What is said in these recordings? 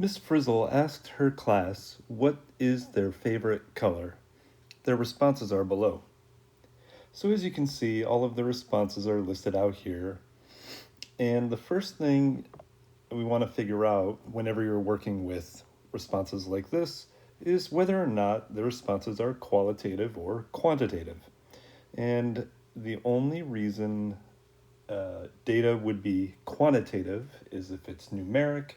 Miss Frizzle asked her class what is their favorite color. Their responses are below. So as you can see, all of the responses are listed out here. And the first thing we want to figure out whenever you're working with responses like this is whether or not the responses are qualitative or quantitative. And the only reason data would be quantitative is if it's numeric,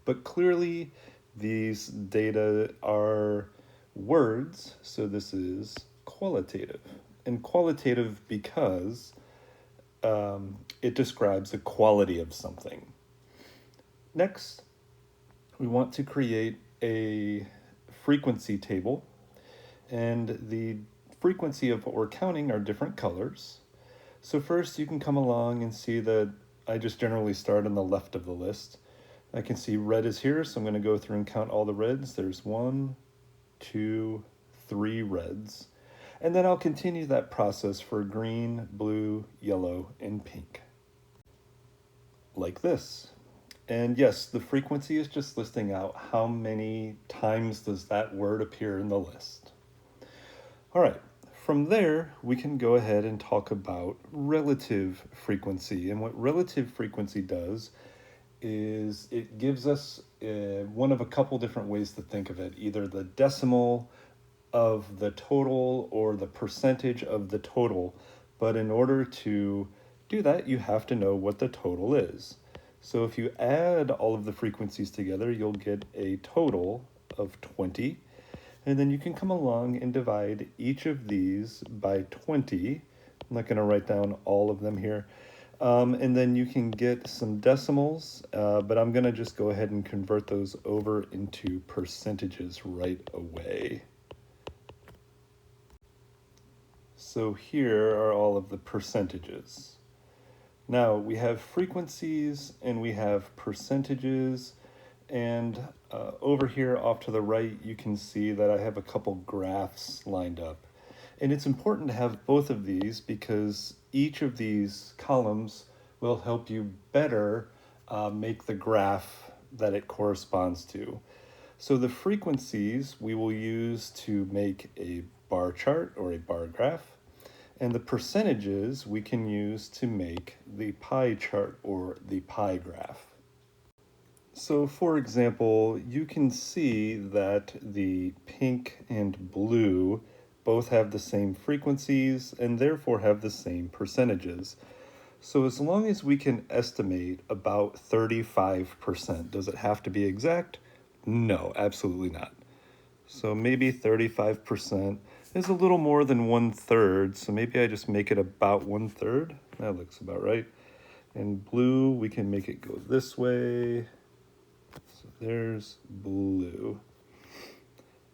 but clearly these data are words, so this is qualitative. And qualitative because it describes the quality of something. Next, we want to create a frequency table, and the frequency of what we're counting are different colors. So first you can come along and see that I just generally start on the left of the list. I can see red is here, so I'm going to go through and count all the reds. There's 1, 2, 3 reds. And then I'll continue that process for green, blue, yellow, and pink. Like this. And yes, the frequency is just listing out how many times does that word appear in the list. All right, from there, we can go ahead and talk about relative frequency. And what relative frequency does is it gives us one of a couple different ways to think of it, either the decimal of the total or the percentage of the total. But in order to do that, you have to know what the total is. So if you add all of the frequencies together, you'll get a total of 20. And then you can come along and divide each of these by 20. I'm not going to write down all of them here. And then you can get some decimals, but I'm going to just go ahead and convert those over into percentages right away. So here are all of the percentages. Now we have frequencies and we have percentages, and over here off to the right you can see that I have a couple graphs lined up. And it's important to have both of these because each of these columns will help you better make the graph that it corresponds to. So the frequencies we will use to make a bar chart or a bar graph, and the percentages we can use to make the pie chart or the pie graph. So for example, you can see that the pink and blue both have the same frequencies and therefore have the same percentages. So as long as we can estimate about 35%, does it have to be exact? No, absolutely not. So maybe 35% is a little more than 1/3, so maybe I just make it about 1/3. That looks about right. And blue, we can make it go this way. So there's blue.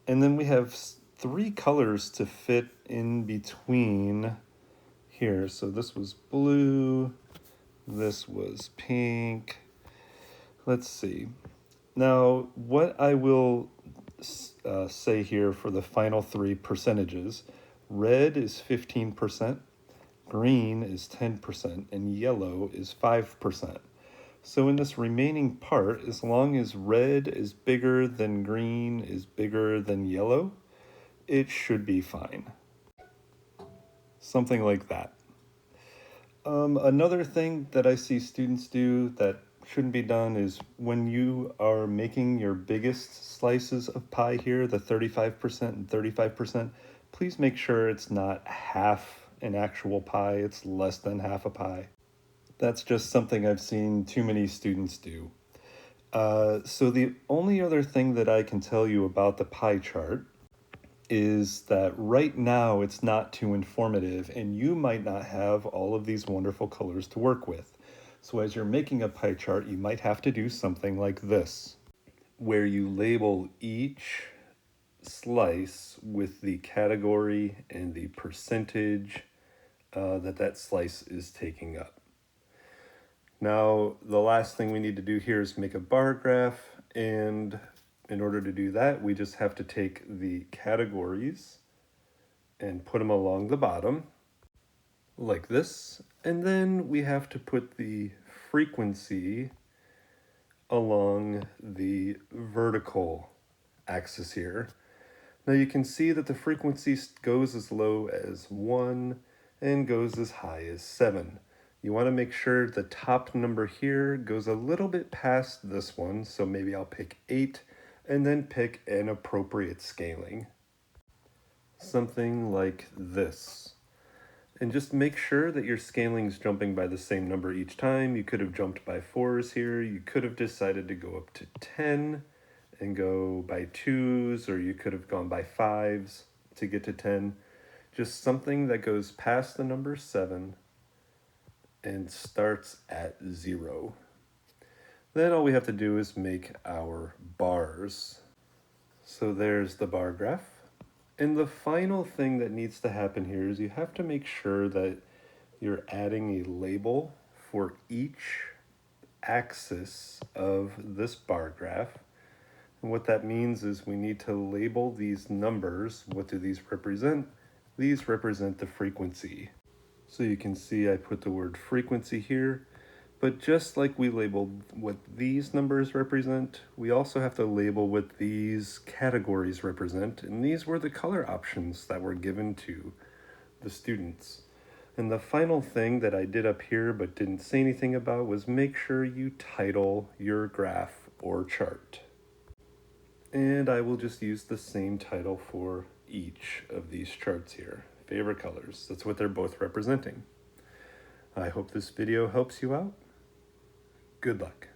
And then we have 3 colors to fit in between here. So this was blue, this was pink. Let's see. Now, what I will say here for the final 3 percentages, red is 15%, green is 10%, and yellow is 5%. So in this remaining part, as long as red is bigger than green is bigger than yellow, it should be fine. Something like that. Another thing that I see students do that shouldn't be done is when you are making your biggest slices of pie here, the 35% and 35%, please make sure it's not half an actual pie, it's less than half a pie. That's just something I've seen too many students do. So the only other thing that I can tell you about the pie chart is that right now it's not too informative and you might not have all of these wonderful colors to work with. So as you're making a pie chart, you might have to do something like this, where you label each slice with the category and the percentage that slice is taking up. Now, the last thing we need to do here is make a bar graph, and in order to do that, we just have to take the categories and put them along the bottom, like this, and then we have to put the frequency along the vertical axis here. Now you can see that the frequency goes as low as 1 and goes as high as 7. You want to make sure the top number here goes a little bit past this one, so maybe I'll pick 8 and then pick an appropriate scaling. Something like this. And just make sure that your scaling is jumping by the same number each time. You could have jumped by 4s here. You could have decided to go up to 10 and go by 2s, or you could have gone by 5s to get to 10. Just something that goes past the number 7 and starts at 0. Then all we have to do is make our bars. So there's the bar graph. And the final thing that needs to happen here is you have to make sure that you're adding a label for each axis of this bar graph. And what that means is we need to label these numbers. What do these represent? These represent the frequency. So you can see I put the word frequency here, but just like we labeled what these numbers represent, we also have to label what these categories represent, and these were the color options that were given to the students. And the final thing that I did up here but didn't say anything about was make sure you title your graph or chart. And I will just use the same title for each of these charts here. Favorite colors, that's what they're both representing. I hope this video helps you out. Good luck.